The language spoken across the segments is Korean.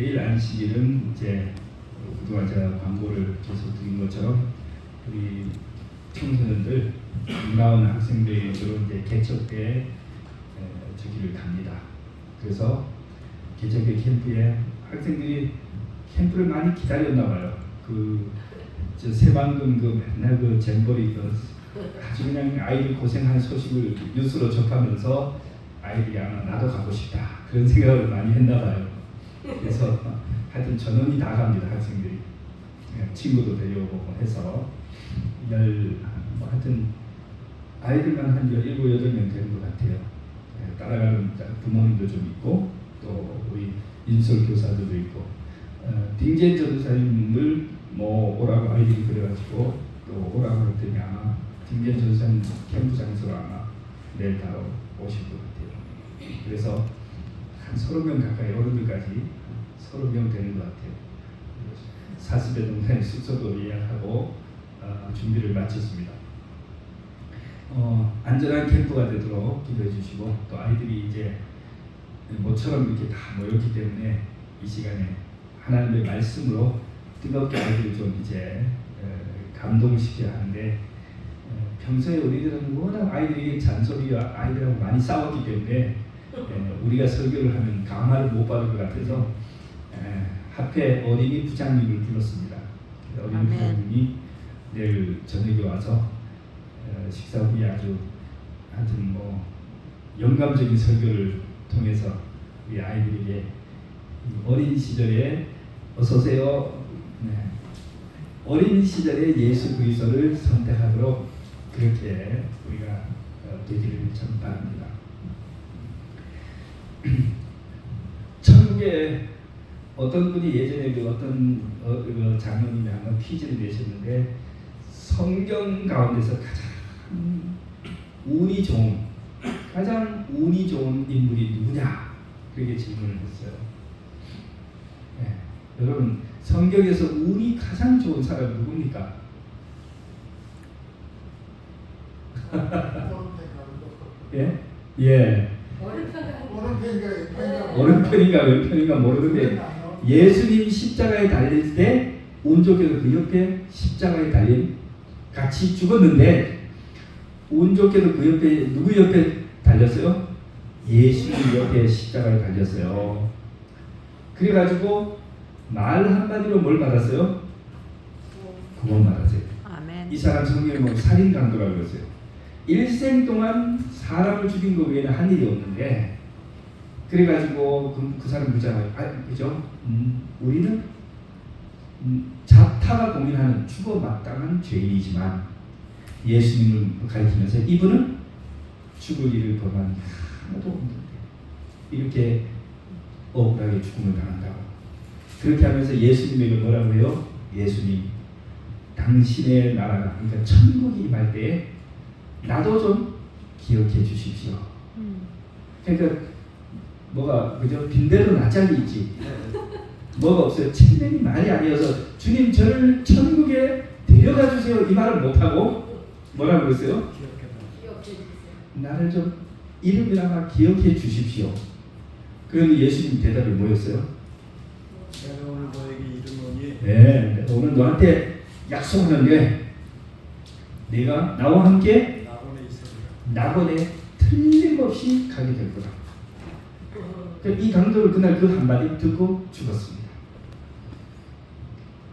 내일 안식일은 이제 그동안 제가 광고를 계속 드린 것처럼 우리 청소년들 2,000 학생들이 이제 개척교회 저기를 갑니다. 그래서 개척교회 캠프에 학생들이 캠프를 많이 기다렸나 봐요. 저 새방금 맨날 잼버리 아주 그냥 아이들 고생하는 소식을 뉴스로 접하면서 아이들이 아마 나도 가고 싶다 그런 생각을 많이 했나 봐요. 그래서 하여튼 전원이 다 갑니다. 학생들이 친구도 데려오고 해서 하여튼 아이들만 한 17, 8명 되는 것 같아요. 따라가는 부모님도 좀 있고 또 우리 인솔 교사들도 있고 딩젠 전도사님을 오라고 아이들이 그래가지고 또 오라고 했더니 아마 딩젠 전도사님 캠프 장소로 아마 내일 바로 오실 것 같아요. 그래서 한 30명 가까이 어른들까지 30명 되는 것 같아요. 사스베 동산 숙소도 예약하고 준비를 마쳤습니다. 안전한 캠프가 되도록 기도해 주시고 또 아이들이 이제 모처럼 이렇게 다 모였기 때문에 이 시간에 하나님의 말씀으로 뜨겁게 아이들을 좀 이제 감동시켜야 하는데 평소에 우리들은 워낙 아이들이 잔소리와 아이들하고 많이 싸웠기 때문에 우리가 설교를 하면 감화를 못 받을 것 같아서 합회 어린이 부장님을 불렀습니다. 어린이 부장님이 내일 저녁에 와서 식사 후에 아주 하여튼 영감적인 설교를 통해서 우리 아이들에게 어린 시절에 어서 오세요. 어린 시절에 예수 그리스도를 선택하도록 그렇게 우리가 되기를 참 바랍니다. 천국에 어떤 분이 예전에 어떤 장로님이 한번 퀴즈를 내셨는데 성경 가운데서 가장 운이 좋은 인물이 누구냐 그렇게 질문을 했어요. 여러분 성경에서 운이 가장 좋은 사람이 누굽니까? 예. 오른편인가 왼편인가 모르는데 예수님 십자가에 달릴 때 운 좋게도 그 옆에 십자가에 달린 같이 죽었는데 운 좋게도 그 옆에 누구 옆에 달렸어요? 예수님 옆에 십자가에 달렸어요. 그래가지고 말 한마디로 뭘 받았어요? 구원 받았어요. 아멘. 이 사람 성경에 살인 강도라고 그랬어요. 일생 동안 사람을 죽인 거 외에는 한 일이 없는데 그래가지고 그 사람 묻잖아요. 그죠? 우리는 자타가 공인하는 죽어 마땅한 죄인이지만 예수님을 가리키면서 이분은 죽을 일을 범한 하나도 없는데 이렇게 억울하게 죽음을 당한다고. 그렇게 하면서 예수님에게 뭐라고 해요? 예수님, 당신의 나라가 그러니까 천국이 임할 때에 나도 좀 기억해 주십시오. 그러니까 그죠? 빈대로 낯짝이 있지. 뭐가 없어요. 책임이 말이 아니어서 주님 저를 천국에 데려가 주세요 이 말을 못하고 뭐라고 그랬어요? 나를 좀 이름이나마 기억해 주십시오. 그런데 예수님 대답이 뭐였어요? 내가 오늘 너에게 이르노니 내가 오늘 너한테 약속하는데 네가 나와 함께 낙원에 틀림없이 가게 될 거다. 이 강도를 그날 그 한마디 듣고 죽었습니다.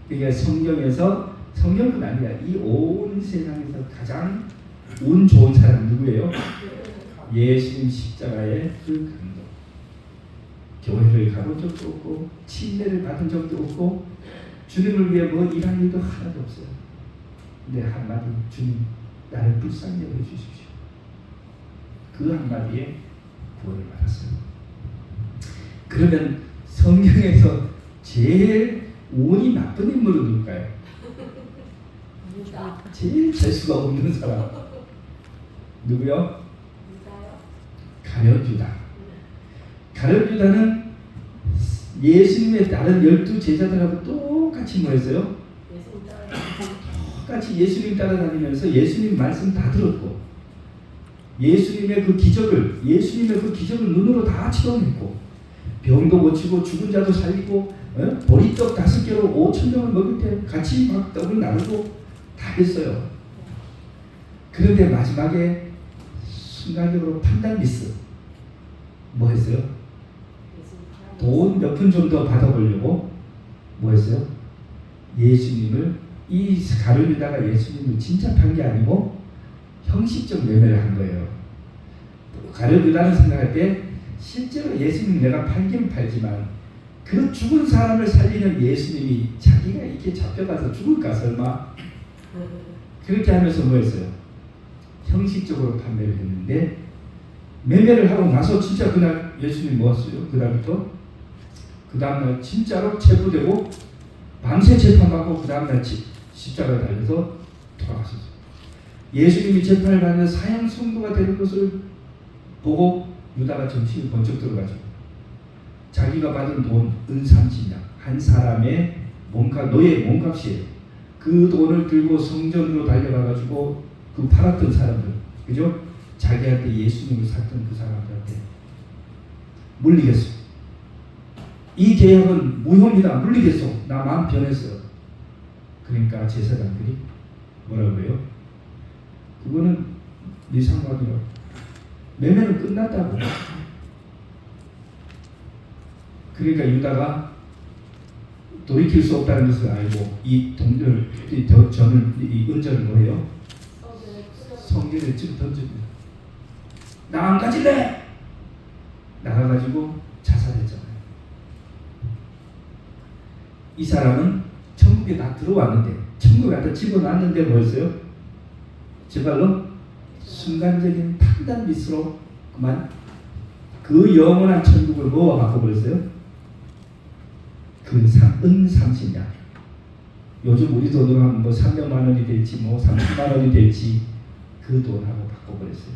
그러니까 성경은 아니라 이 온 세상에서 가장 운 좋은 사람 누구예요? 예수님 십자가의 그 강도. 교회를 가본 적도 없고 침례를 받은 적도 없고 주님을 위해 일한 일도 하나도 없어요. 근데 한마디 주님 나를 불쌍히 여겨주십시오. 그 한마디에 구원을 받았어요. 그러면 성경에서 제일 운이 나쁜 인물은 누굴까요? 제일 재수가 없는 사람 누구요? 가룟 유다. 가룟 유다는 예수님의 다른 12 제자들하고 똑같이 뭐했어요? 똑같이 예수님 따라다니면서 예수님 말씀 다 들었고 예수님의 그 기적을 눈으로 다 체험했고 병도 고치고 죽은 자도 살리고 보리떡 5개로 5,000명을 먹을 때 같이 막 떡을 나누고 다 했어요. 그런데 마지막에 순간적으로 판단 미스. 뭐 했어요? 돈 몇 푼 좀 더 받아보려고 뭐 했어요? 예수님을 이 가룟유다가 예수님을 진짜 판 게 아니고 형식적 매매를 한 거예요. 가룟유다는 생각할 때 실제로 예수님 내가 팔긴 팔지만 그 죽은 사람을 살리는 예수님이 자기가 이렇게 잡혀가서 죽을까 설마? 그렇게 하면서 뭐 했어요? 형식적으로 판매를 했는데 매매를 하고 나서 진짜 그날 예수님 뭐 했어요? 그다음부터 그 다음날 진짜로 체포되고 밤새 재판받고 그 다음날 십자가에 달려서 돌아가셨어요. 예수님이 재판을 받는 사형 선고가 되는 것을 보고 유다가 정신이 번쩍 들어가지고 자기가 받은 돈 은삼십냥 한 사람의 노예 몸값이에요. 그 돈을 들고 성전으로 달려가가지고 그 팔았던 사람들, 그죠? 자기한테 예수님을 샀던 그 사람들한테 물리겠어. 이 계약은 무효입니다. 물리겠어. 나 마음 변했어요. 그러니까 제사장들이 뭐라고 해요? 그거는 네 상관이라고. 매매는 끝났다고. 그러니까 유다가 돌이킬 수 없다는 것을 알고 이 은절을 뭐해요? 성전에 ጭ 던집니다. 나 안 가질래! 나가가지고 자살했잖아요. 이 사람은 천국에 다 들어왔는데 천국에 갖다 집어놨는데 뭐였어요? 제발로 순간적인 판단 미스로 그만 그 영원한 천국을 뭐와 바꿔버렸어요? 그 은30냥. 요즘 우리 돈으로 하면 뭐 300만 원이 될지 뭐 30만 원이 될지 그 돈하고 바꿔버렸어요.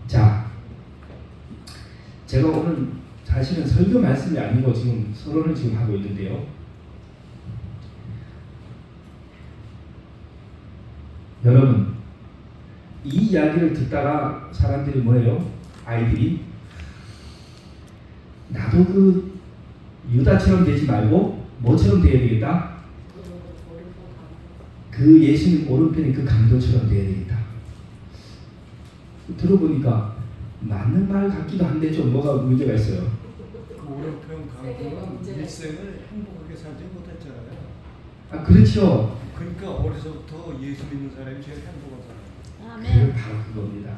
자, 제가 오늘 사실은 설교 말씀이 아니고 지금 서론을 지금 하고 있는데요. 여러분, 이 이야기를 듣다가 사람들이 뭐예요? 아이들이 나도 그 유다처럼 되지 말고 뭐처럼 되어야 되겠다? 그 예수님 오른편에 그 강도처럼 되어야 되겠다. 들어보니까 맞는 말 같기도 한데 좀 뭐가 문제가 있어요. 그 오른편 강도는 일생을 행복하게 살지 못했잖아요. 아, 그렇죠. 그러니까 어려서부터 예수 믿는 사람이 제일 행복한 사람. 그 바로 그겁니다.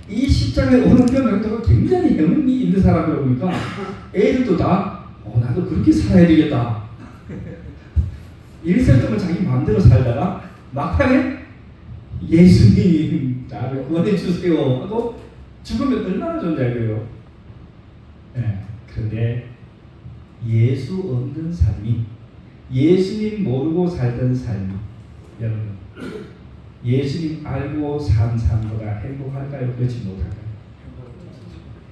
이 십자가의 오른편 강도가 굉장히 영향이 있는 사람이라 보니까 애들도 다 나도 그렇게 살아야 되겠다. 일생 동안 자기 마음대로 살다가 막판에 예수님 나를 구원해 주세요 하고 죽으면 얼마나 좋은지 알고요. 네. 그런데 예수 없는 삶이 예수님 모르고 살던 삶이 여러분 예수님 알고 산 삶보다 행복할까요? 그렇지 못할까요?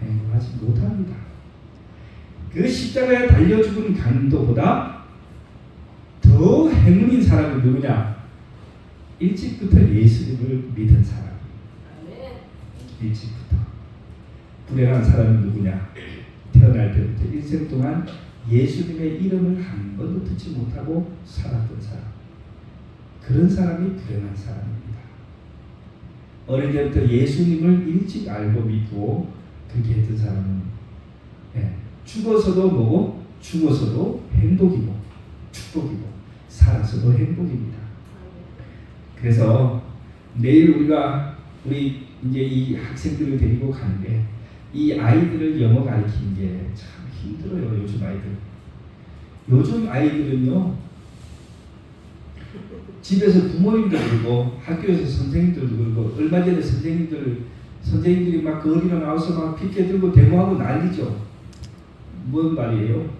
행복하지 못합니다. 그 십자가에 달려 죽은 강도보다 더 행운인 사람은 누구냐? 일찍부터 예수님을 믿은 사람. 일찍부터. 불행한 사람은 누구냐? 태어날 때부터 일생 동안 예수님의 이름을 한 번도 듣지 못하고 살았던 사람. 그런 사람이 불행한 사람입니다. 어릴 때부터 예수님을 일찍 알고 믿고 그렇게 했던 사람은 죽어서도 뭐고 죽어서도 행복이고 축복이고 살아서도 행복입니다. 그래서 내일 우리 이제 이 학생들을 데리고 가는데 이 아이들을 영어 가르치는 게 참 힘들어요. 요즘 아이들은요 집에서 부모님들 그러고 학교에서 선생님들 그러고 얼마 전에 선생님들이 막 거리로 나와서 막 피켓 들고 데모하고 난리죠. 뭔 말이에요?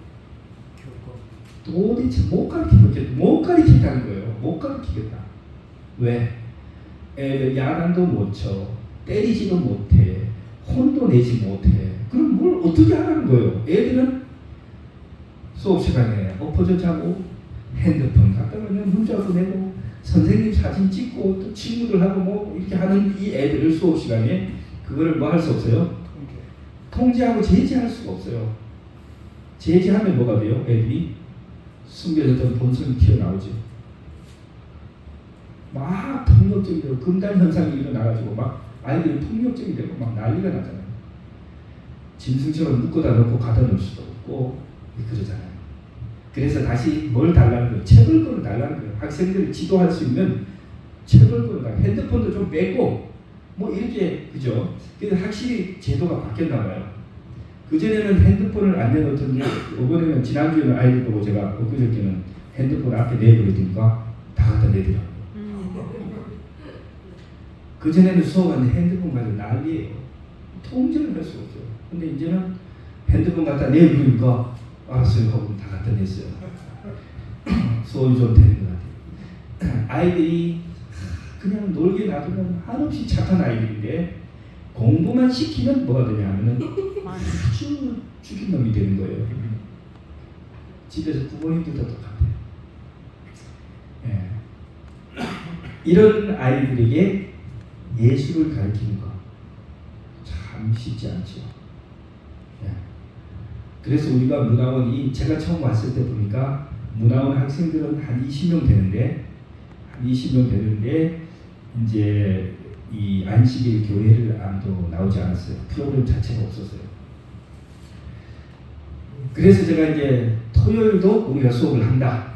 도대체 못 가르치겠다는 거예요. 못 가르치겠다. 왜? 애들 야단도 못 쳐, 때리지도 못해, 혼도 내지 못해. 그럼 뭘 어떻게 하라는 거예요? 애들은 수업 시간에 엎어져 자고 핸드폰 갖다 놓으면 문자도 내고 선생님 사진 찍고 또 친구들하고 뭐 이렇게 하는 이 애들을 수업 시간에 그 그거를 뭐 할 수 없어요? 통제하고 제지할 수가 없어요. 제지하면 뭐가 돼요? 애들이 숨겨졌던 본성이 튀어나오죠. 막 폭력적이 되고 금단 현상이 일어나가지고 막 아이들이 폭력적이 되고 막 난리가 나잖아요. 짐승처럼 묶어다 놓고 가다 놓을 수도 없고 그러잖아요. 그래서 다시 뭘 달라는 거예요? 체벌권을 달라는 거예요. 학생들을 지도할 수 있는 체벌권을 달라는 거예요. 핸드폰도 좀 빼고 뭐 이렇게 그죠? 그래서 확실히 제도가 바뀌었나 봐요. 그전에는 핸드폰을 안 내놓던데 이번에는 지난주에는 아이들 보고 제가 엊그저께는 핸드폰 앞에 내버리니까 다 갖다 내더라고요. 그전에는 수업하는데 핸드폰 가지고 난리예요. 통제를 할 수가 없어요. 근데 이제는 핸드폰 갖다 내버리니까 알았어요 하고 다 갖다 냈어요. 수업이 좀 되는 것 같아요. 아이들이 그냥 놀게 놔두면 한없이 착한 아이들인데 공부만 시키면 뭐가 되냐 하면은 아주 죽인 놈이 되는 거예요. 집에서 부모님들도 똑같아요. 예. 이런 아이들에게 예술을 가르치는 거 참 쉽지 않죠. 예. 그래서 우리가 문화원이 제가 처음 왔을 때 보니까 문화원 학생들은 한 20명 되는데 이제 이 안식일 교회를 아무도 나오지 않았어요. 프로그램 자체가 없었어요. 그래서 제가 이제 토요일도 우리가 수업을 한다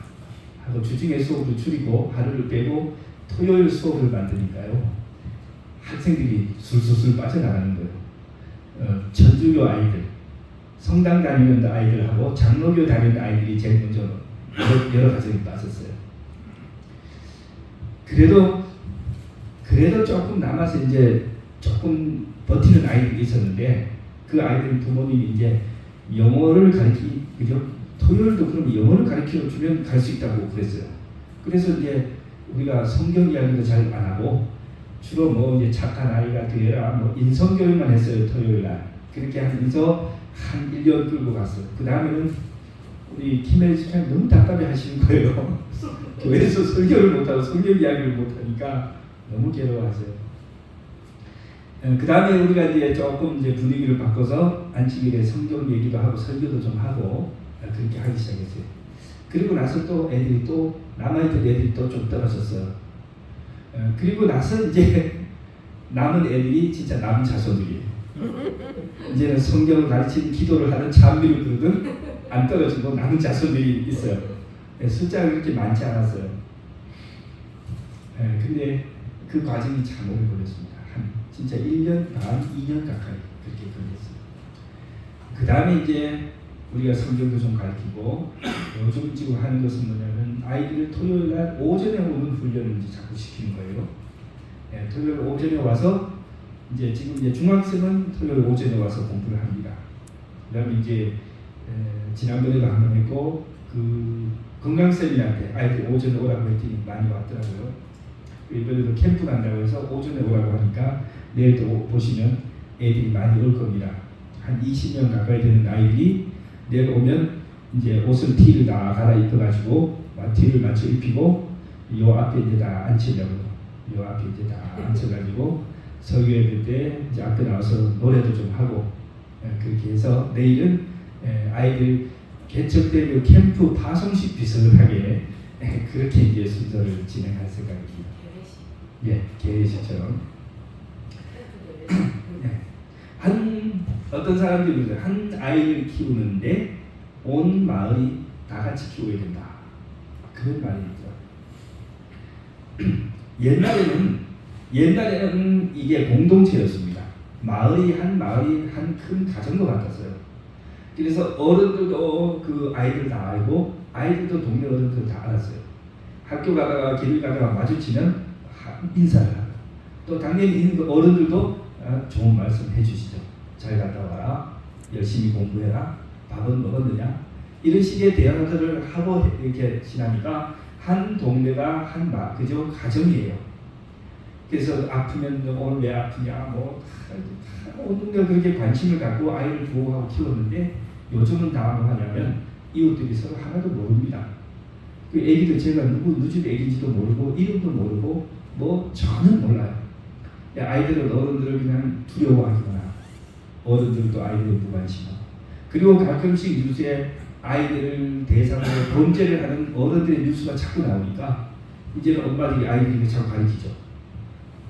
하고 주중에 수업을 줄이고 하루를 빼고 토요일 수업을 만드니까요. 학생들이 술술술 빠져나가는 거예요. 천주교 아이들, 성당 다니는 아이들하고 장로교 다니는 아이들이 제일 먼저 여러 가정이 빠졌어요. 그래도 조금 남아서 이제 조금 버티는 아이들이 있었는데 그 아이들 부모님이 이제 영어를 그죠? 토요일도 그럼 영어를 가르쳐 주면 갈 수 있다고 그랬어요. 그래서 이제 우리가 성경 이야기도 잘 안 하고 주로 뭐 이제 착한 아이가 되어라 뭐 인성교육만 했어요. 토요일 날 그렇게 하면서 한 1년 끌고 갔어요. 그 다음에는 우리 김혜리 시장이 너무 답답해 하시는 거예요. 교회에서 설교를 못하고 성경 이야기를 못하니까 너무 괴로워하세요. 그 다음에 우리가 이제 조금 이제 분위기를 바꿔서 안식일에 성경 얘기도 하고 설교도 좀 하고 그렇게 하기 시작했어요. 그리고 나서 또 애들이 또 남아있던 애들이 또 좀 떨어졌어요. 그리고 나서 이제 남은 애들이 진짜 남은 자손들이에요. 이제는 성경을 가르치는 기도를 하는 찬미를 부르든 안 떨어지고 남은 자손들이 있어요. 숫자가 그렇게 많지 않았어요. 근데 그 과정이 참 오래 걸렸습니다. 한 진짜 1년 반, 2년 가까이 그렇게 걸렸어요. 그 다음에 이제 우리가 성경도 좀 가르치고 요즘 지금 하는 것은 뭐냐면 아이들을 토요일 날 오전에 오는 훈련을 이제 자꾸 시키는 거예요. 토요일 오전에 와서 이제 지금 이제 중학생은 토요일 오전에 와서 공부를 합니다. 그다음에 이제 지난번에도 한 번 했고 그 건강쌤한테 아이들 오전에 오라고 했더니 많이 왔더라고요. 이번에도 캠프 간다고 해서 오전에 오라고 하니까 내일도 보시면 애들이 많이 올 겁니다. 한 20명 가까이 되는 아이들이 내일 오면 이제 옷을 티를 다 갈아입혀가지고 티를 맞춰 입히고 요 앞에 이제 다 앉히려고 요 앞에 이제 다 앉혀가지고 설교회 때 이제 앞에 나와서 노래도 좀 하고 그렇게 해서 내일은 아이들 개척된 캠프 파송식 비슷하게 그렇게 이제 순서를 진행할 생각입니다. 예, 개회식처럼. 어떤 사람들이 한 아이를 키우는데 온 마을이 다 같이 키워야 된다. 그런 말이 있죠. 옛날에는 이게 공동체였습니다. 마을이 한 큰 가정과 같았어요. 그래서 어른들도 그 아이들 다 알고 아이들도 동네 어른들 다 알았어요. 학교 가다가 길 가다가 마주치면 인사를 하고 또 당연히 어른들도 좋은 말씀 해주시죠. 잘 갔다 와라. 열심히 공부해라. 밥은 먹었느냐? 이런 식의 대화들을 하고 이렇게 지나니까 한 동네가 그저 가정이에요. 그래서 아프면 오늘 왜 아프냐? 온 동네가 그렇게 관심을 갖고 아이를 보호하고 키웠는데 요즘은 다 뭐 하냐면 이웃들이 서로 하나도 모릅니다. 그 애기도 제가 누구 집 애기인지도 모르고 이름도 모르고 뭐 전혀 몰라요. 아이들은 어른들을 그냥 두려워하거나 어른들도 아이들을 무관심하고 그리고 가끔씩 뉴스에 아이들을 대상으로 범죄를 하는 어른들의 뉴스가 자꾸 나오니까 이제는 엄마들이 아이들에게 자꾸 가르치죠.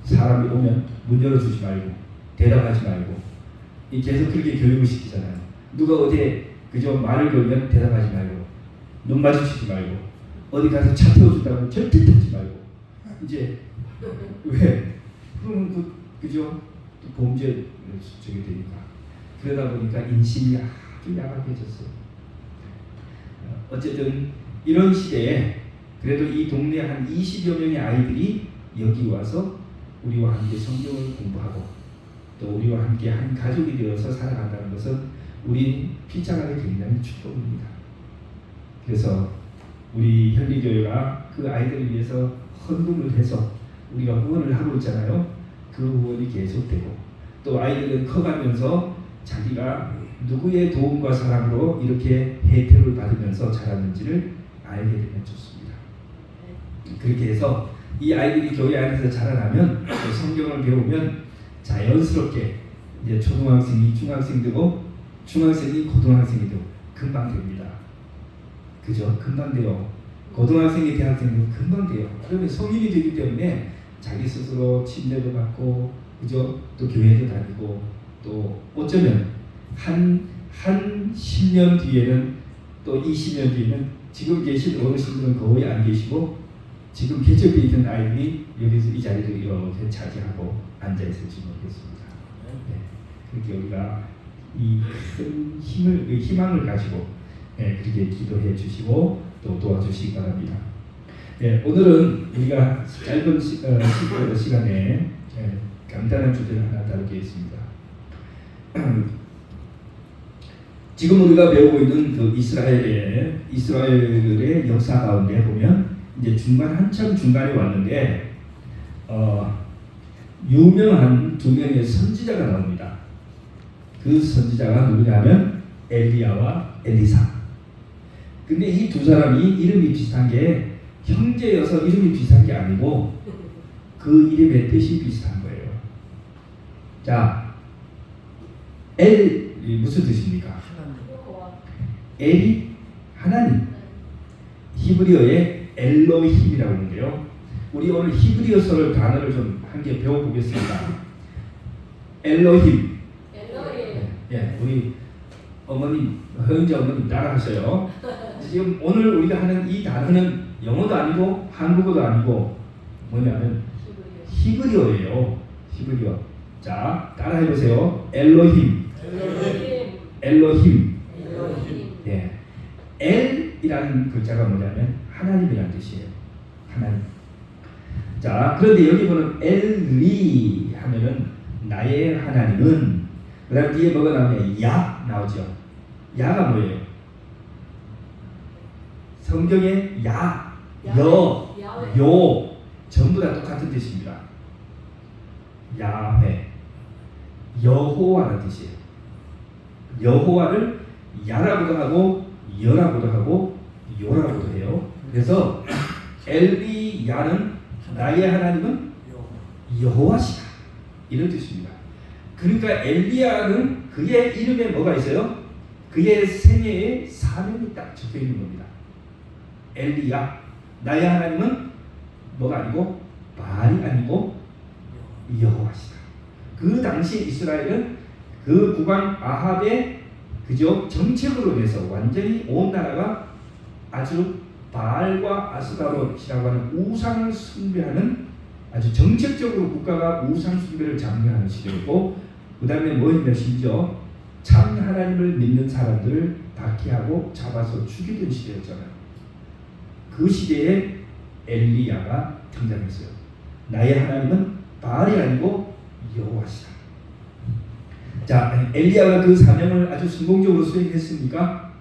사람이 오면 문 열어주지 말고 대답하지 말고 계속 그렇게 교육을 시키잖아요. 누가 어디에 그저 말을 걸면 대답하지 말고 눈 마주치지 말고 어디 가서 차 태워준다고 절대 타지 말고 이제 왜? 그러면 그죠? 또 범죄 저게 되니까 그러다 보니까 인심이 아주 야박해졌어요. 어쨌든 이런 시대에 그래도 이 동네 한 20여 명의 아이들이 여기 와서 우리와 함께 성경을 공부하고 또 우리와 함께 한 가족이 되어서 살아간다는 것은 우리 피차가게 굉장히 축복입니다. 그래서 우리 현리교회가 그 아이들을 위해서 헌금을 해서 우리가 후원을 하고 있잖아요. 그 후원이 계속되고 또 아이들은 커가면서 자기가 누구의 도움과 사랑으로 이렇게 혜택을 받으면서 자랐는지를 알게 되면 좋습니다. 그렇게 해서 이 아이들이 교회 안에서 자라나면 또 성경을 배우면 자연스럽게 이제 초등학생이 중학생 되고 중학생이 고등학생이 되고 금방 됩니다. 그죠? 금방 돼요. 고등학생이 대학생 되면 금방 돼요. 그러면 성인이 되기 때문에 자기 스스로 침례도 받고 그죠? 또 교회도 다니고 또 어쩌면 한 10년 뒤에는 또 20년 뒤에는 지금 계신 어르신들은 거의 안 계시고 지금 개척되어 있는 아이들이 여기서 이 자리를 이렇게 차지하고 앉아있을지 모르겠습니다. 네. 그렇게 우리가 이 큰 희망을 가지고 그렇게 기도해 주시고 또 도와주시기 바랍니다. 오늘은 우리가 짧은 시간에 간단한 주제를 하나 다루겠습니다. 지금 우리가 배우고 있는 그 이스라엘의 역사 가운데 보면 이제 한참 중간에 왔는데 유명한 두 명의 선지자가 나옵니다. 그 선지자가 누구냐면 엘리야와 엘리사. 근데 이 두 사람이 이름이 비슷한 게 형제여서 이름이 비슷한 게 아니고 그 이름의 뜻이 비슷한 거예요. 자, 무슨 뜻입니까? 엘이 하나님. 히브리어의 엘로힘이라고 하는데요. 우리 오늘 히브리어서를 단어를 좀 한 개 배워보겠습니다. 엘로힘. 우리 어머님, 허영자 어머님 따라하세요. 지금 오늘 우리가 하는 이 단어는 영어도 아니고 한국어도 아니고 뭐냐면 히브리어예요. 히브리어. 자, 따라해보세요. 엘로힘. 엘로힘. 네. 엘이라는 글자가 뭐냐면 하나님이라는 뜻이에요. 하나님. 자, 그런데 여기 보는 엘리 하면은 나의 하나님은 그 다음 뒤에 뭐가 나오냐? 야 나오죠. 야가 뭐예요? 성경에 야, 여, 요 전부 다 똑같은 뜻입니다. 야훼, 여호와라는 뜻이에요. 여호와를 야라고도 하고 여라고도 하고 요라고도 해요. 그래서 엘리야는 나의 하나님은 여호와시다 이런 뜻입니다. 그러니까 엘리야는 그의 이름에 뭐가 있어요? 그의 생애에 사명이 딱 적혀 있는 겁니다. 엘리야, 나의 하나님은 뭐가 아니고 바알이 아니고 여호와시다. 그 당시 이스라엘은 그 국왕 아합의 그저 정책으로 인해서 완전히 온 나라가 아주 바알과 아스타롯이라고 하는 우상을 숭배하는 아주 정책적으로 국가가 우상 숭배를 장려하는 시대였고 그 다음에 뭐였냐 심지어 참 하나님을 믿는 사람들을 박해하고 잡아서 죽이던 시대였잖아요. 그 시대에 엘리야가 등장했어요. 나의 하나님은 바알이 아니고 여호와시다. 자, 엘리야가 그 사명을 아주 성공적으로 수행했습니까?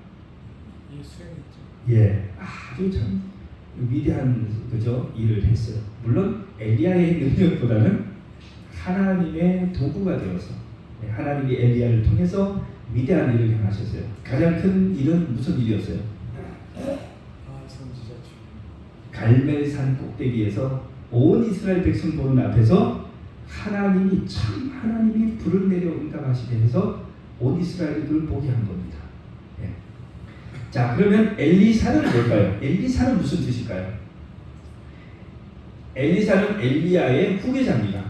예, 아주 참 위대한 그저 일을 했어요. 물론 엘리야의 능력보다는 하나님의 도구가 되어서 하나님이 엘리야를 통해서 위대한 일을 행하셨어요. 가장 큰 일은 무슨 일이었어요? 갈멜산 꼭대기에서 온 이스라엘 백성 보는 앞에서 하나님이 불을 내려 응답하시게 해서 온 이스라엘을 보게 한 겁니다. 예. 자, 그러면 엘리사는 뭘까요? 엘리사는 무슨 뜻일까요? 엘리사는 엘리야의 후계자입니다.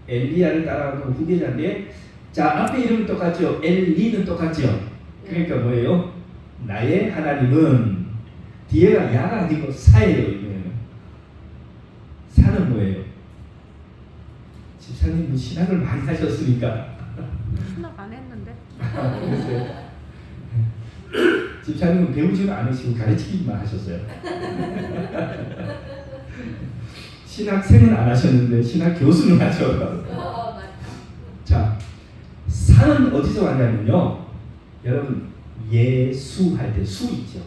엘리야를 따라가는 후계자인데, 자, 앞에 이름은 똑같죠. 엘리는 똑같죠. 그러니까 뭐예요? 나의 하나님은, 뒤에가 야가 아니고 사예요. 이거는. 사는 뭐예요? 집사님은 신학을 많이 하셨으니까. 신학 안 했는데. 그랬어요. 집사님은 배우지는 않으시고 가르치기만 하셨어요. 신학생은 안 하셨는데 신학 교수는 하죠. 자, 사는 어디서 왔냐면요. 여러분, 예수 할 때 수 있죠.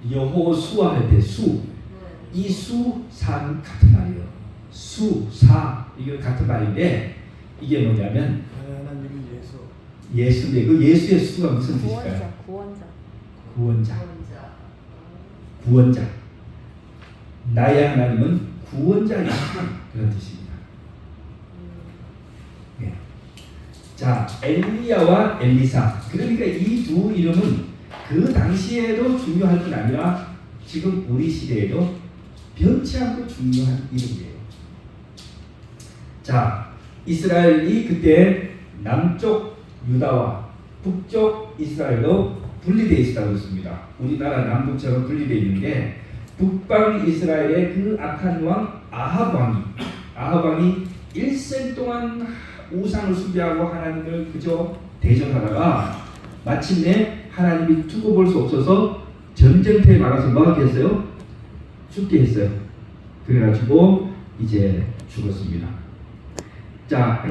여호수아 할 때 수. 이 수, 사는 같은 말이에요. 수, 사, 이게 같은 말인데, 이게 뭐냐면 하나님이 예수. 예수인데, 그 예수의 수가 무슨 뜻일까요? 구원자. 나의 하나님은 구원자이다, 그런 뜻입니다. 네. 자, 엘리야와 엘리사. 그러니까 이 두 이름은 그 당시에도 중요할 뿐 아니라 지금 우리 시대에도 변치 않고 중요한 이름이에요. 자, 이스라엘이 그때 남쪽 유다와 북쪽 이스라엘로 분리되어 있었다고 했습니다. 우리나라 남북처럼 분리되어 있는데, 북방 이스라엘의 그 악한 왕 아합 왕이 일생 동안 우상을 숭배하고 하나님을 그저 대적하다가 마침내 하나님이 두고 볼 수 없어서 전쟁터에 나가서 뭐 하게 했어요? 죽게 했어요. 그래가지고 이제 죽었습니다. 자,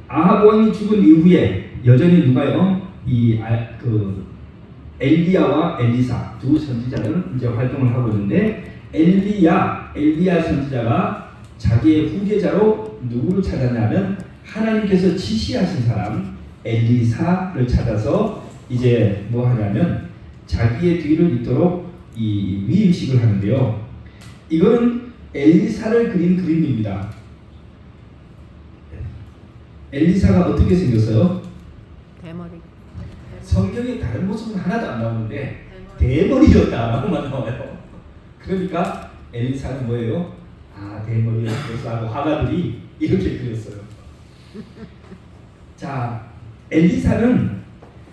아합 왕이 죽은 이후에 여전히 누가요? 엘리야와 엘리사 두 선지자는 이제 활동을 하고 있는데, 엘리야 선지자가 자기의 후계자로 누구를 찾았냐면 하나님께서 지시하신 사람 엘리사를 찾아서 이제 뭐 하냐면 자기의 뒤를 잇도록 이 위임식을 하는데요. 이거는 엘리사를 그린 그림입니다. 엘리사가 어떻게 생겼어요? 대머리. 성경에 다른 모습은 하나도 안 나오는데 대머리였다라고만 나와요. 그러니까 엘리사는 뭐예요? 아, 대머리였어 하고 화가들이 이렇게 그렸어요. 자, 엘리사는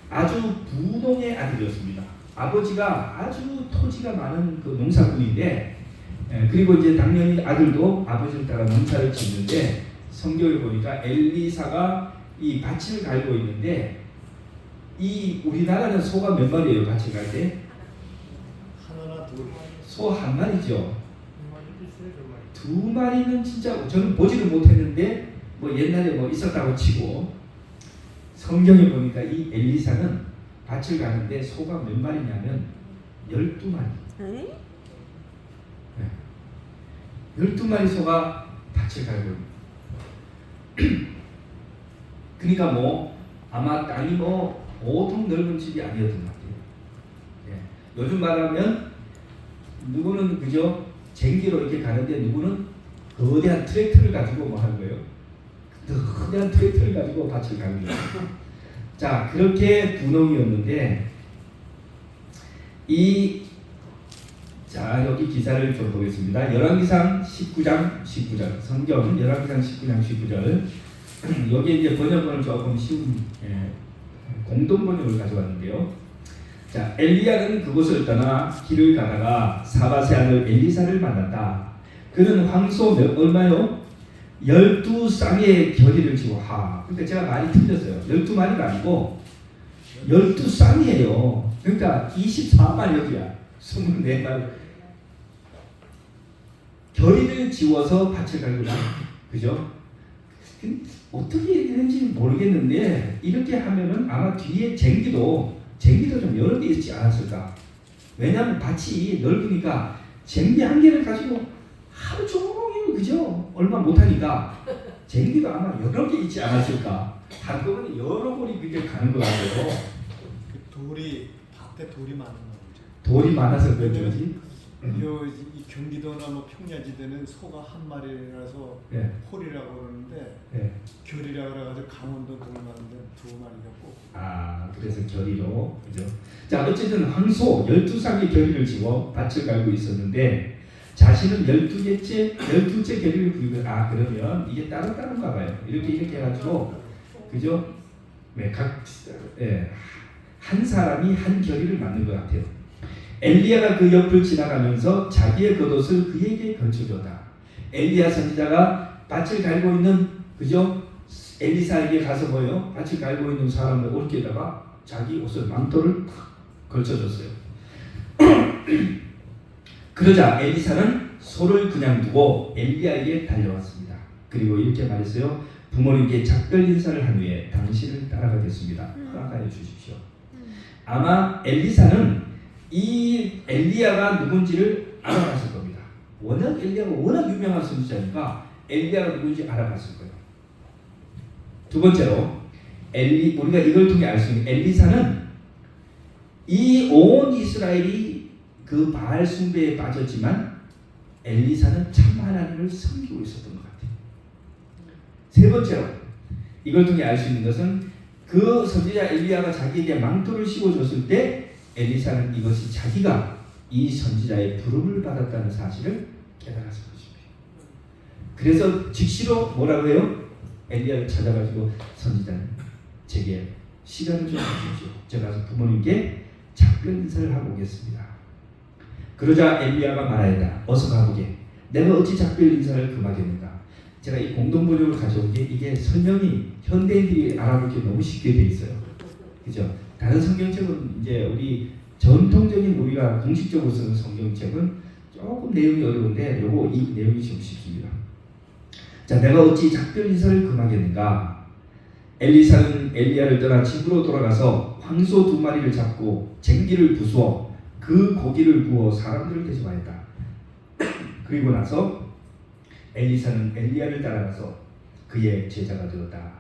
아주 부동의 아들이었습니다. 아버지가 아주 토지가 많은 그 농사꾼인데, 그리고 이제 당연히 아들도 아버지를 따라 농사를 짓는데, 성경을 보니까 엘리사가 이 밭을 갈고 있는데, 이 우리나라는 소가 몇 마리예요? 밭을 갈 때? 하나나 둘. 소 한 마리죠. 두 마리는 진짜 저는 보지를 못했는데 뭐 옛날에 뭐 있었다고 치고, 성경에 보니까 이 엘리사는 밭을 가는데 소가 몇 마리냐면 12마리. 에? 12마리 소가 밭을 갈고 그러니까 뭐 아마 땅이 뭐 보통 넓은 집이 아니었던 것 같아요. 예. 요즘 말하면 누구는 그저 쟁기로 이렇게 가는데 누구는 거대한 트랙터를 가지고 뭐 하는 거예요. 거대한 트랙터를 가지고 밭을 가는 거예요. 자, 그렇게 분홍이었는데 자, 여기 기사를 좀 보겠습니다. 열왕기상 19장 성경 열왕기상 19장 19절. 여기에 이제 번역본을 조금 쉬운 공동 번역을 가져왔는데요. 자, 엘리야는 그곳을 떠나 길을 가다가 사밧의 아들 엘리사를 만났다. 그는 황소 얼마요? 12쌍의 겨리를 지고 그러니까 제가 많이 틀렸어요. 12마리가 아니고 12쌍이에요. 그러니까 24마리야. 24마리. 겨리를 지워서 밭을 갈고 그죠? 어떻게 되는지 모르겠는데 이렇게 하면은 아마 뒤에 쟁기도 좀 여러 개 있지 않았을까? 왜냐하면 밭이 넓으니까 쟁기 한 개를 가지고 하루 종일 그죠? 얼마 못하니까 쟁기도 아마 여러 개 있지 않았을까? 한꺼번에 여러 골이 그렇게 가는 것 같아요. 돌이 밭에 돌이 많은 거죠. 돌이 많아서 그런 거지. 이 경기도나 뭐 평야지대는 소가 한 마리라서 예. 홀이라고 그러는데 예. 결이라고 그래가지고 강원도 돌만데 두 마리가 꼭. 아, 그래서 결의로, 그죠? 자, 어쨌든 황소 12쌍의 결의를 지워 밭을 갈고 있었는데 자신은 12째 결의를 부리고, 그러면 이게 따로따로인가 봐요. 이렇게 해가지고, 그죠? 네, 한 사람이 한 결의를 맞는 것 같아요. 엘리야가 그 옆을 지나가면서 자기의 겉옷을 그에게 걸쳐줬다. 엘리야 선지자가 밭을 갈고 있는, 그죠? 엘리사에게 가서 뭐요? 밭을 갈고 있는 사람의 옷에다가 자기 옷을 망토를 걸쳐줬어요. 그러자 엘리사는 소를 그냥 두고 엘리야에게 달려왔습니다. 그리고 이렇게 말했어요. 부모님께 작별 인사를 한 후에 당신을 따라가겠습니다. 허락하여 주십시오. 아마 엘리사는 이 엘리야가 누군지를 알아봤을 겁니다. 엘리야가 워낙 유명한 선지자니까 엘리야가 누군지 알아봤을 거예요. 두 번째로 우리가 이걸 통해 알 수 있는 엘리사는 이 온 이스라엘이 그 바알 숭배에 빠졌지만 엘리사는 참 하나님을 섬기고 있었던 것 같아요. 세 번째로 이걸 통해 알 수 있는 것은 그 선지자 엘리야가 자기에게 망토를 씌워줬을 때 엘리사는 이것이 자기가 이 선지자의 부름을 받았다는 사실을 깨달았을 것입니다. 그래서 즉시로 뭐라고 해요? 엘리야를 찾아가지고 선지자님 제게 시간을 좀 주십시오. 제가 가서 부모님께 작별 인사를 하고 오겠습니다. 그러자 엘리야가 말하였다. 어서 가보게. 내가 어찌 작별 인사를 금하겠는가. 제가 이 공동번역을 가져온 게 이게 설명이 현대인들이 알아보기 너무 쉽게 돼 있어요. 그죠? 다른 성경책은 이제 우리 전통적인 우리가 공식적으로 쓰는 성경책은 조금 내용이 어려운데 이 내용이 좀 쉽습니다. 자, 내가 어찌 작별 인사를 금하겠는가? 엘리사는 엘리야를 떠나 집으로 돌아가서 황소 2마리를 잡고 쟁기를 부수어 그 고기를 구워 사람들을 대접하였다. 그리고 나서 엘리사는 엘리야를 따라가서 그의 제자가 되었다.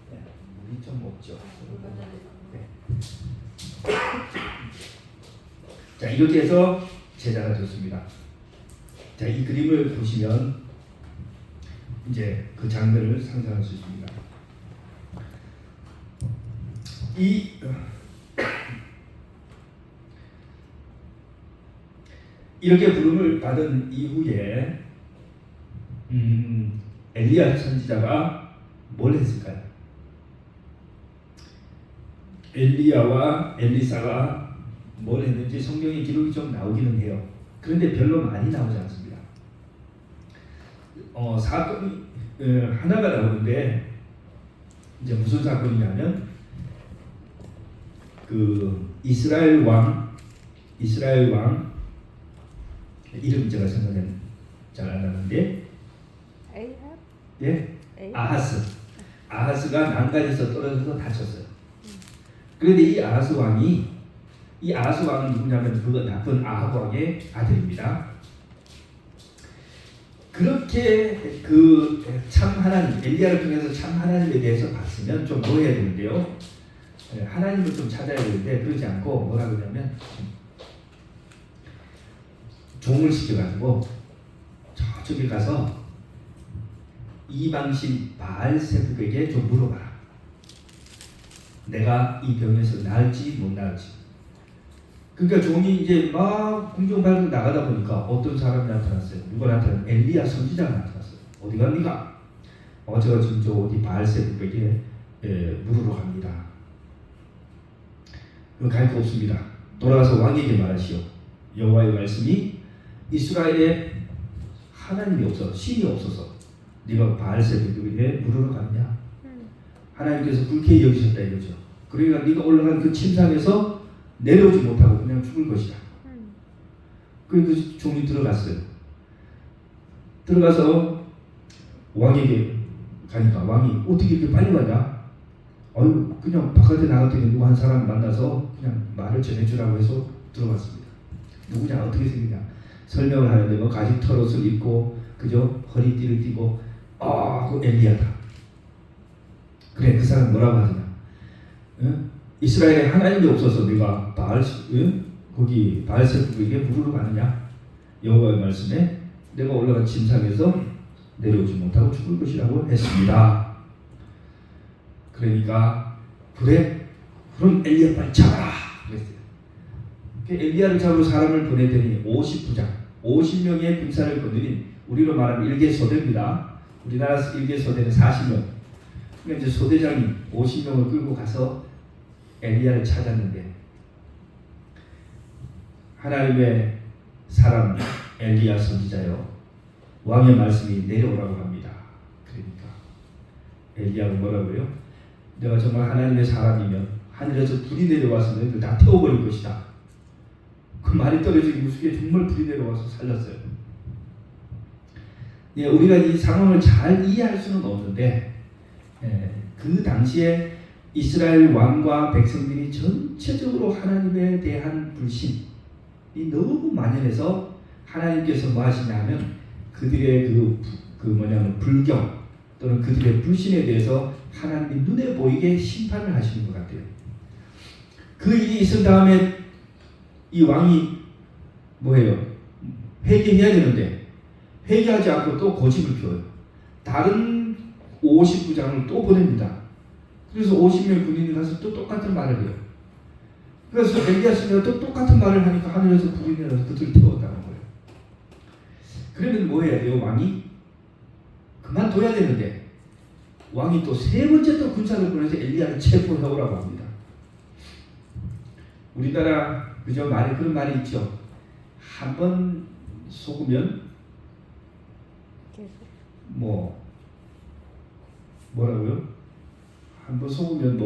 물이 좀 없죠. 네. 자, 이렇게 해서 제자가 되었습니다. 자, 이 그림을 보시면 이제 그 장면을 상상할 수 있습니다. 이렇게 부름을 받은 이후에 엘리야 선지자가 뭘 했을까요? 엘리야와 엘리사가 뭘 했는지 성경에 기록이 좀 나오기는 해요. 그런데 별로 많이 나오지 않습니다. 사건이 하나가 나오는데 이제 무슨 사건이냐면 그 이스라엘 왕 이름 제가 생각은 잘 안 나는데 예? 아하스가 난간에서 떨어져서 다쳤어요. 그런데 이 아하스 왕은 누구냐면 그 나쁜 아합 왕의 아들입니다. 그렇게 그 참 하나님 엘리야를 통해서 참 하나님에 대해서 봤으면 좀 뭐 해야 되는데요? 하나님을 좀 찾아야 되는데 그러지 않고 뭐라 그러냐면 종을 시켜가지고 저쪽에 가서 이방신 바알세북에게 좀 물어봐라. 내가 이 병에서 나을지 못 나을지. 그러니까 종이 이제 막 궁정발로 나가다 보니까 어떤 사람이 나타났어요. 누가 나타났어요? 엘리야 선지자가 나타났어요. 어디 갑니까? 제가 지금 저 어디 바알세북에게 물으러 갑니다. 갈 거 없습니다. 돌아가서 왕에게 말하시오. 여호와의 말씀이 이스라엘에 하나님이 없어 신이 없어서 네가 바알세북에게 물으러 갔냐? 하나님께서 불쾌히 여기셨다 이거죠. 그러니까 네가 올라간 그 침상에서 내려오지 못하고 그냥 죽을 것이다. 그 종이 들어갔어요. 들어가서 왕에게 가니까 왕이 어떻게 이렇게 빨리 가냐? 그냥 바깥에 나갔더니 누구 한 사람 만나서 그냥 말을 전해주라고 해서 들어갔습니다. 누구냐? 어떻게 생기냐? 설명을 하는데 뭐 가죽 털옷을 입고 그죠? 허리띠를 띠고 그 엘리야다. 그래, 그 사람 뭐라고 하느냐? 이스라엘에 하나님이 없어서 네가 거기 바알세불에게 물으러 가느냐? 여호와의 말씀에 내가 올라간 침상에서 내려오지 못하고 죽을 것이라고 했습니다. 그러니까 그래, 그럼 엘리야 빨리 잡아라 그랬어요. 엘리야를 잡으러 사람을 보내더니 50부장 50명의 군사를 거느린, 우리로 말하면 일개소대입니다. 우리나라 일개소대는 40명. 그러니까 이제 소대장이 50명을 끌고 가서 엘리야를 찾았는데, 하나님의 사람 엘리야 선지자요, 왕의 말씀이 내려오라고 합니다. 그러니까 엘리야가 뭐라고요? 내가 정말 하나님의 사람이면 하늘에서 불이 내려와서 너희들 다 태워버릴 것이다. 그 말이 떨어지기 무섭게 정말 불이 내려와서 살렸어요. 예, 우리가 이 상황을 잘 이해할 수는 없는데, 그 당시에 이스라엘 왕과 백성들이 전체적으로 하나님에 대한 불신이 너무 만연해서 하나님께서 뭐 하시냐면 그들의 불경 또는 그들의 불신에 대해서 하나님이 눈에 보이게 심판을 하시는 것 같아요. 그 일이 있은 다음에 이 왕이 뭐해요? 회개해야 되는데 회개하지 않고 또 고집을 피워요. 다른 50부장을 또 보냅니다. 그래서 50명 군인이 가서 또 똑같은 말을 해요. 그래서 엘리야 선지자가 또 똑같은 말을 하니까 하늘에서 불이 내려서 그들을 태웠다는 거예요. 그러면 뭐 해야 돼요? 왕이 그만둬야 되는데 왕이 또 세 번째 또 군사를 보내서 엘리야를 체포해 오라고 합니다. 우리나라 그저 말에 그런 말이 있죠. 한 번 속으면 뭐라고요? 한 번 속으면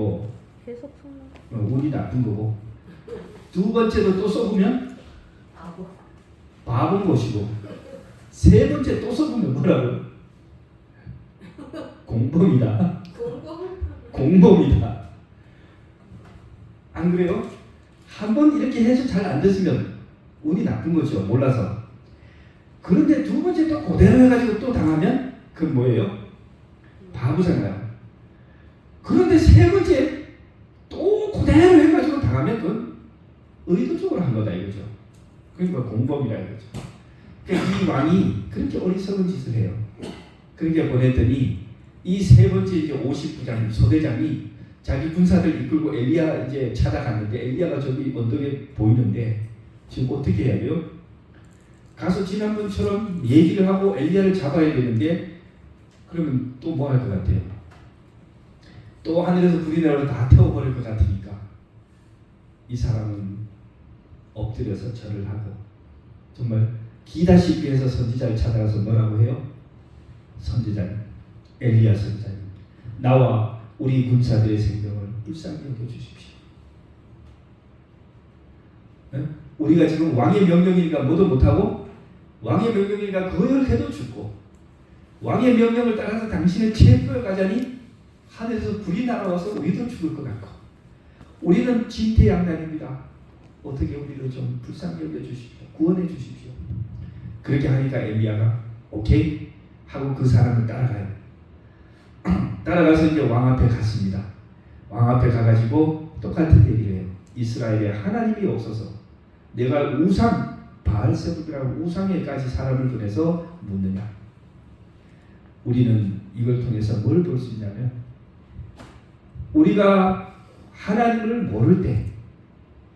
계속 속는 운이 나쁜 거고, 두 번째도 또 속으면 바본 것이고, 세 번째 또 속으면 뭐라고요? 공범이다. 공범이다. 안 그래요? 한 번 이렇게 해서 잘 안 됐으면 운이 나쁜 거죠. 몰라서. 그런데 두 번째 또 그대로 해가지고 또 당하면 그건 뭐예요? 바보잖아요. 그런데 세 번째 또 그대로 해가지고 당하면 그건 의도적으로 한 거다 이거죠. 그러니까 공범이라 이거죠. 그러니까 이 왕이 그렇게 어리석은 짓을 해요. 그렇게 보냈더니 이 세 번째 이제 50부장 소대장이 자기 군사들 이끌고 엘리야 이제 찾아갔는데, 엘리야가 저기 언덕에 보이는데 지금 어떻게 해야 돼요? 가서 지난번처럼 얘기를 하고 엘리야를 잡아야 되는데, 그러면 또 뭐 할 것 같아요? 또 하늘에서 불이 내려서 다 태워버릴 것 같으니까 이 사람은 엎드려서 절을 하고 정말 기다시피 해서 선지자를 찾아가서 뭐라고 해요? 선지자님, 엘리야 선지자님, 나와 우리 군사들의 생명을 불쌍히 여겨주십시오. 네? 우리가 지금 왕의 명령이니까 뭐도 못하고, 왕의 명령이니까 거역해도 죽고, 왕의 명령을 따라서 당신을 체포해 가자니 하늘에서 불이 날아와서 우리도 죽을 것 같고, 우리는 진퇴양난입니다. 어떻게 우리를 좀 불쌍히 여겨주십시오. 구원해 주십시오. 그렇게 하니까 엘리야가 오케이 하고 그 사람을 따라가요. 따라가서 이제 왕 앞에 갔습니다. 왕 앞에 가가지고 똑같은 얘기를 해요. 이스라엘에 하나님이 없어서 내가 우상 바알세불이라고 우상에까지 사람을 보내서 묻느냐. 우리는 이걸 통해서 뭘 볼 수 있냐면, 우리가 하나님을 모를 때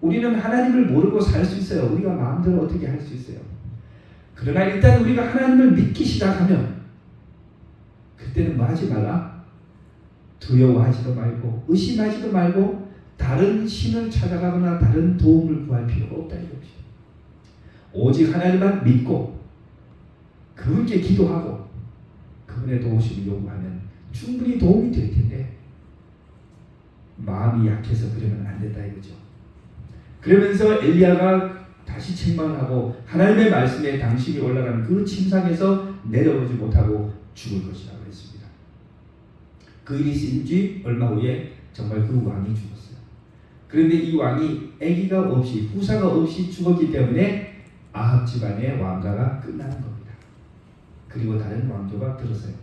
우리는 하나님을 모르고 살 수 있어요. 우리가 마음대로 어떻게 할 수 있어요. 그러나 일단 우리가 하나님을 믿기 시작하면 그때는 뭐 하지 말라? 두려워하지도 말고 의심하지도 말고 다른 신을 찾아가거나 다른 도움을 구할 필요가 없다 이겁니다. 오직 하나님만 믿고 그분께 기도하고 그분의 도우심을 요구하면 충분히 도움이 될 텐데, 마음이 약해서 그러면 안 된다 이거죠. 그러면서 엘리야가 다시 책망을 하고 하나님의 말씀에 당신이 올라간 그 침상에서 내려오지 못하고 죽을 것이라고 했습니다. 그 일이 있은 지 얼마 후에 정말 그 왕이 죽었어요. 그런데 이 왕이 아기가 없이 후사가 없이 죽었기 때문에 아합 집안의 왕가가 끝나는 겁니다. 그리고 다른 왕조가 들었어요.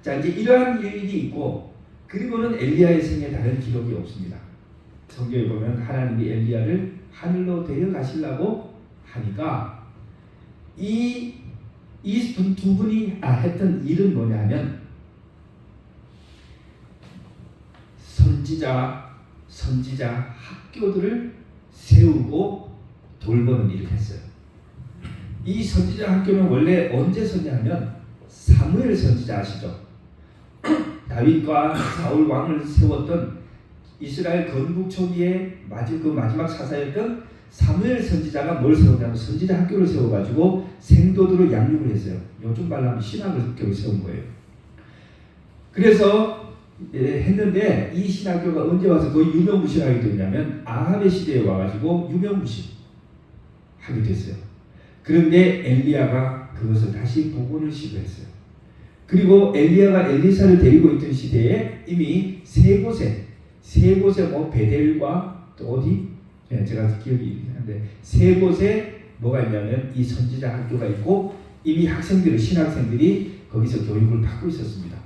자, 이제 이러한 일이 있고, 그리고는 엘리야의 생에 다른 기록이 없습니다. 성경에 보면 하나님이 엘리야를 하늘로 데려가시려고 하니까 이 두 분이 했던 일은 뭐냐면 선지자 학교들을 세우고 돌보는 일을 했어요. 이 선지자 학교는 원래 언제 섰냐면 사무엘 선지자 아시죠? 다윗과 사울 왕을 세웠던 이스라엘 건국 초기에 마지막 사사였던 사무엘 선지자가 뭘 세웠냐면 선지자 학교를 세워가지고 생도들을 양육을 했어요. 요즘 말로 하면 신학교를 세운 거예요. 그래서 했는데 이 신학교가 언제 와서 거의 유명무실하게 됐냐면 아합의 시대에 와가지고 유명무실하게 됐어요. 그런데 엘리야가 그것을 다시 복원을 시도했어요. 그리고 엘리야가 엘리사를 데리고 있던 시대에 이미 세 곳에 뭐 베델과 또 어디 제가 기억이 나는데 세 곳에 뭐가 있냐면 이 선지자 학교가 있고 이미 신학생들이 거기서 교육을 받고 있었습니다.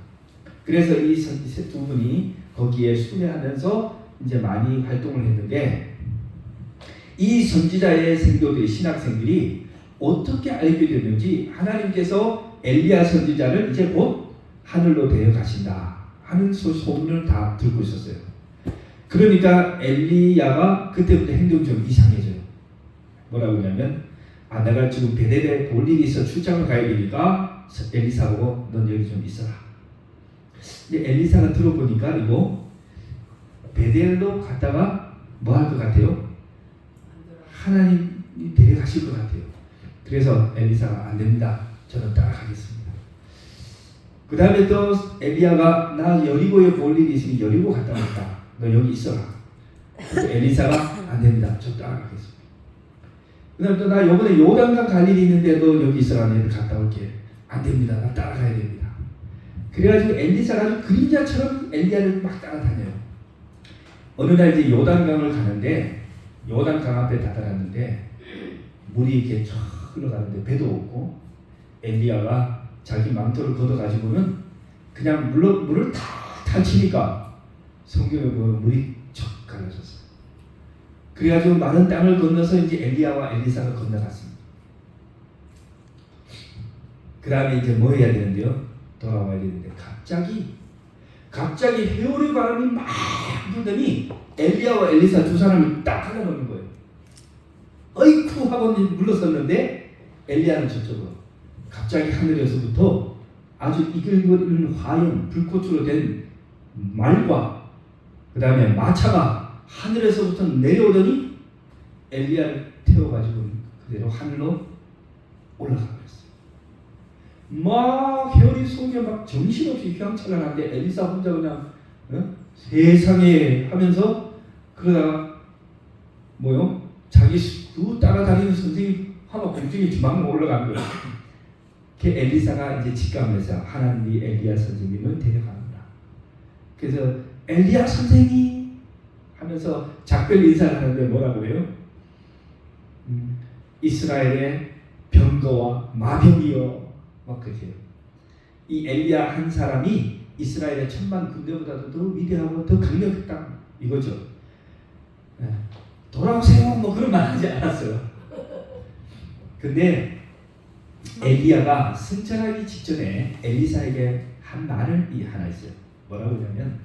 그래서 이 두 분이 거기에 순회하면서 이제 많이 활동을 했는데 이 선지자의 생도들 신학생들이 어떻게 알게 됐는지 하나님께서 엘리야 선지자를 이제 곧 하늘로 데려가신다 하는 소문을 다 듣고 있었어요. 그러니까 엘리야가 그때부터 행동이 좀 이상해져요. 뭐라고 하냐면 내가 지금 베델에 볼 일이 있어 출장을 가야 되니까 엘리사 보고 넌 여기 좀 있어라. 근데 엘리사가 들어보니까 이거 베델로 갔다가 뭐 할 것 같아요? 하나님이 데려가실 것 같아요. 그래서 엘리사가 안 됩니다. 저는 따라가겠습니다. 그 다음에 또 엘리야가 나 여리고에 볼 일이 있으니 여리고 갔다 왔다. 너 여기 있어라. 그래서 엘리사가 안 됩니다. 저 따라가겠습니다. 그 다음에 또 나 요번에 요단강 갈 일이 있는데 너 여기 있어라. 내일 갔다 올게. 안 됩니다. 나 따라가야 됩니다. 그래가지고 엘리사가 아주 그림자처럼 엘리야를 막 따라다녀요. 어느 날 이제 요단강을 가는데 요단강 앞에 다다랐는데 물이 이렇게 쫙 흘러가는데 배도 없고 엘리야가 자기 망토를 걷어가지고는 그냥 물을 다 탈치니까 성경에 보면 물이 쫙 갈라졌어요. 그래가지고 마른 땅을 건너서 이제 엘리야와 엘리사가 건너갔습니다. 그 다음에 이제 뭐 해야 되는데요? 돌아와야 되는데 갑자기 회오리 바람이 막 불더니 엘리야와 엘리사 두 사람을 딱 갈라놓는 거예요. 어이쿠 하고 물러섰는데 엘리야는 저쪽으로 갑자기 하늘에서부터 아주 이글거리는 화염 불꽃으로 된 말과 그 다음에 마차가 하늘에서부터 내려오더니 엘리야를 태워가지고 그대로 하늘로 올라가 버렸어요. 막 회오리 속에 막 정신없이 휘황찬란한데 엘리사 혼자 그냥 세상에 하면서 그러다가 자기 따라다니는 선생님 하나 공중에 주먹만 올라간 거예요. 그 엘리사가 이제 직감해서 하나님이 엘리야 선생님을 데려갑니다. 그래서 엘리야 선생님 하면서 작별 인사를 하는데 뭐라고 해요? 이스라엘의 병거와 마병이여 막 그렇게 해요. 이 엘리야 한 사람이 이스라엘의 1000만 군대보다도 더 위대하고 더 강력했다 이거죠. 돌아오세요 뭐 그런 말 하지 않았어요. 근데 엘리야가 승천하기 직전에 엘리사에게 한 말을 하나 있어요. 뭐라고 하냐면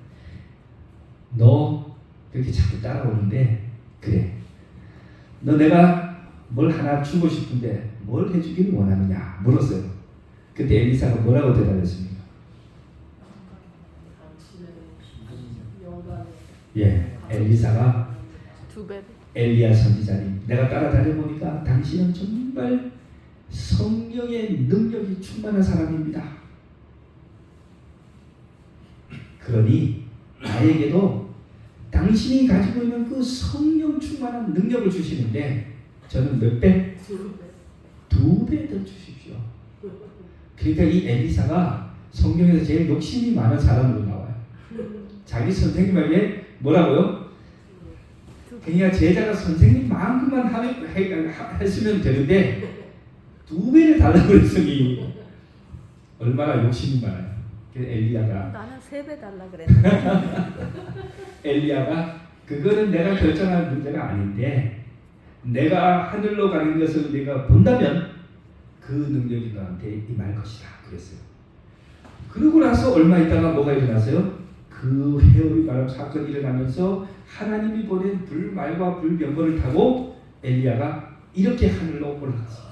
너 그렇게 자꾸 따라오는데 그래 너 내가 뭘 하나 주고 싶은데 뭘 해주기를 원하느냐 물었어요. 그때 엘리사가 뭐라고 대답했습니까? 엘리사가 엘리야 선지자님 내가 따라다녀 보니까 당신은 정말 성령의 능력이 충만한 사람입니다. 그러니 나에게도 당신이 가지고 있는 그 성령 충만한 능력을 주시는데 저는 몇 배? 2배 더 주십시오. 그러니까 이 엘리사가 성경에서 제일 욕심이 많은 사람으로 나와요. 자기 선생님에게 뭐라고요? 그러니까 제자가 선생님만큼만 했으면 되는데 2배를 달라고 했으니 얼마나 욕심이 많아요. 그래서 엘리야가 나는 3배 달라 그랬는데 엘리야가 그거는 내가 결정할 문제가 아닌데 내가 하늘로 가는 것을 내가 본다면 그 능력이 너한테 임할 것이다 그랬어요. 그러고 나서 얼마 있다가 뭐가 일어났어요? 그 해오리 바람 사건이 일어나면서 하나님이 보낸 불말과 불병거를 타고 엘리야가 이렇게 하늘로 올라갔어요.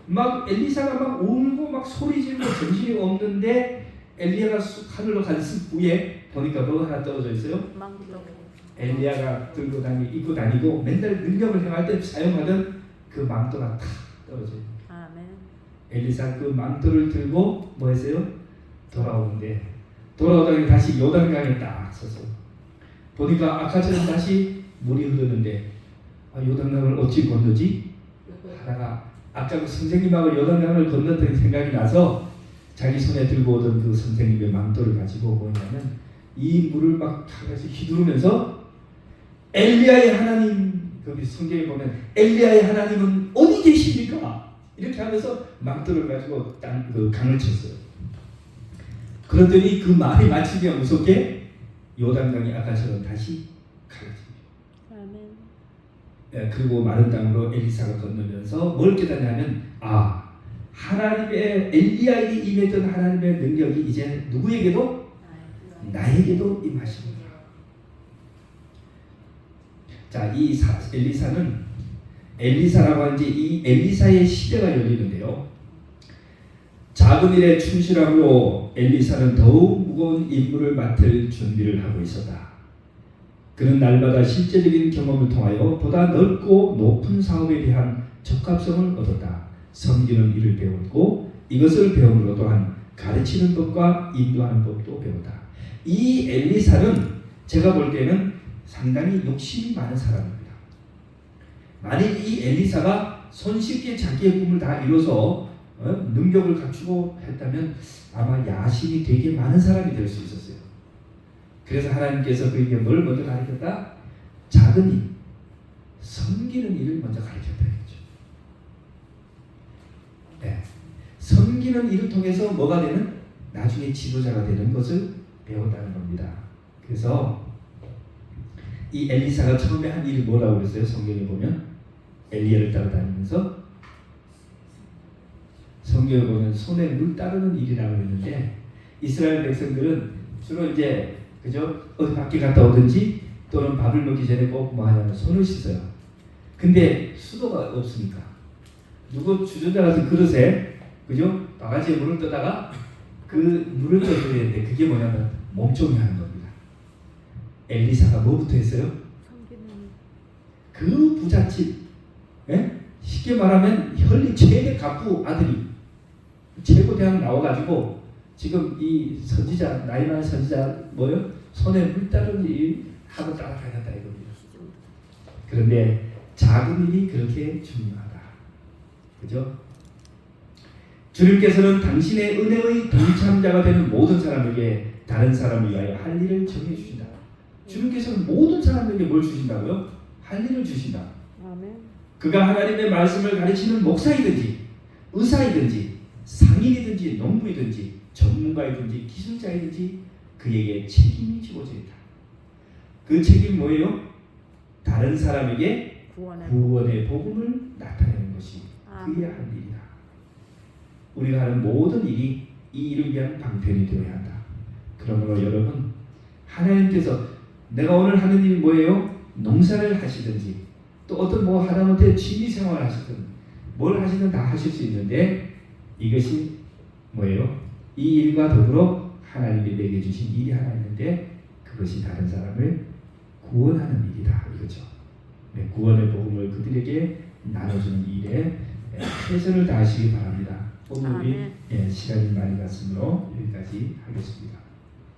막 엘리사가 막 울고 막 소리 지르고 정신이 없는데 엘리야가 하늘로 간 후에 보니까 뭐가 하나 떨어져 있어요? 망토. 엘리야가 들고 입고 다니고 맨날 능력을 행할 때 사용하던 그 망토가 탁 떨어져요. 아멘. 엘리사 그 망토를 들고 뭐 했어요? 돌아오다가 다시 요단강에 딱 서서 보니까 아까처럼 다시 물이 흐르는데 요단강을 어찌 건너지? 하다가 아까 그 선생님하고 요단강을 건넜던 생각이 나서 자기 손에 들고 오던 그 선생님의 망토를 가지고 뭐냐면 이 물을 막 타면서 휘두르면서 엘리야의 하나님, 거기 성경에 보면 엘리야의 하나님은 어디 계십니까? 이렇게 하면서 망토를 가지고 그 강을 쳤어요. 그랬더니 그 말이 마치기가 무섭게 요단강이 아까처럼 다시 갈라집니다. 아멘. 예, 그리고 마른 땅으로 엘리사가 건너면서 뭘 깨닫냐면 하나님의 엘리야에게 임했던 하나님의 능력이 이제 누구에게도 나에게도 임하십니다. 자, 이 엘리사는 엘리사라고 하는 이 엘리사의 시대가 열리는데요. 작은 일에 충실함으로 엘리사는 더욱 무거운 임무를 맡을 준비를 하고 있었다. 그는 날마다 실제적인 경험을 통하여 보다 넓고 높은 사업에 대한 적합성을 얻었다. 섬기는 일을 배웠고 이것을 배움으로 또한 가르치는 법과 인도하는 법도 배웠다. 이 엘리사는 제가 볼 때는 상당히 욕심이 많은 사람입니다. 만약 이 엘리사가 손쉽게 자기의 꿈을 다 이뤄서 능력을 갖추고 했다면 아마 야심이 되게 많은 사람이 될 수 있었어요. 그래서 하나님께서 그에게 뭘 먼저 가르쳤다? 작은 일, 섬기는 일을 먼저 가르쳤다 했죠. 네. 섬기는 일을 통해서 뭐가 되는? 나중에 지도자가 되는 것을 배웠다는 겁니다. 그래서 이 엘리사가 처음에 한 일이 뭐라고 그랬어요? 성경에 보면 엘리야를 따라다니면서 성경에 보면 손에 물 따르는 일이라고 했는데 이스라엘 백성들은 주로 이제 그죠? 어디 밖에 갔다 오든지 또는 밥을 먹기 전에 꼭 뭐 하냐면 손을 씻어요. 근데 수도가 없으니까 누구 주전자 같은 그릇에 그죠? 바가지에 물을 떠다가 그 물을 떠줘야 되는데 그게 뭐냐면 몸종이 하는 겁니다. 엘리사가 뭐부터 했어요? 그 부잣집, 예? 쉽게 말하면 혈리 최대 갑부 아들이 최고 대학 나와가지고 지금 이 선지자 나이 많은 선지자 뭐요? 손에 물 따르는 일 하고 따라다녔다 이겁니다. 그런데 작은 일이 그렇게 중요하다, 그죠? 주님께서는 당신의 은혜의 동참자가 되는 모든 사람에게 다른 사람을 위하여 할 일을 정해 주신다. 주님께서는 모든 사람에게 뭘 주신다고요? 할 일을 주신다. 아멘. 그가 하나님의 말씀을 가르치는 목사이든지 의사이든지 상인이든지 농부이든지 전문가이든지 기술자이든지 그에게 책임이 주어져 있다. 그 책임 뭐예요? 다른 사람에게 구원의 복음을 나타내는 것이 그의 할 일이다. 우리가 하는 모든 일이 이 일을 위한 방편이 되어야 한다. 그러므로 여러분, 하나님께서 내가 오늘 하는 일이 뭐예요? 농사를 하시든지 또 어떤 뭐 하다못해 취미생활을 하시든 뭘 하시든 다 하실 수 있는데 이것이 뭐예요? 이 일과 더불어 하나님이 내게 주신 일이 하나 있는데 그것이 다른 사람을 구원하는 일이다 이거죠. 네, 구원의 복음을 그들에게 나눠주는 일에 최선을 다하시기 바랍니다. 오늘 우리 시간이 많이 갔으므로 여기까지 하겠습니다.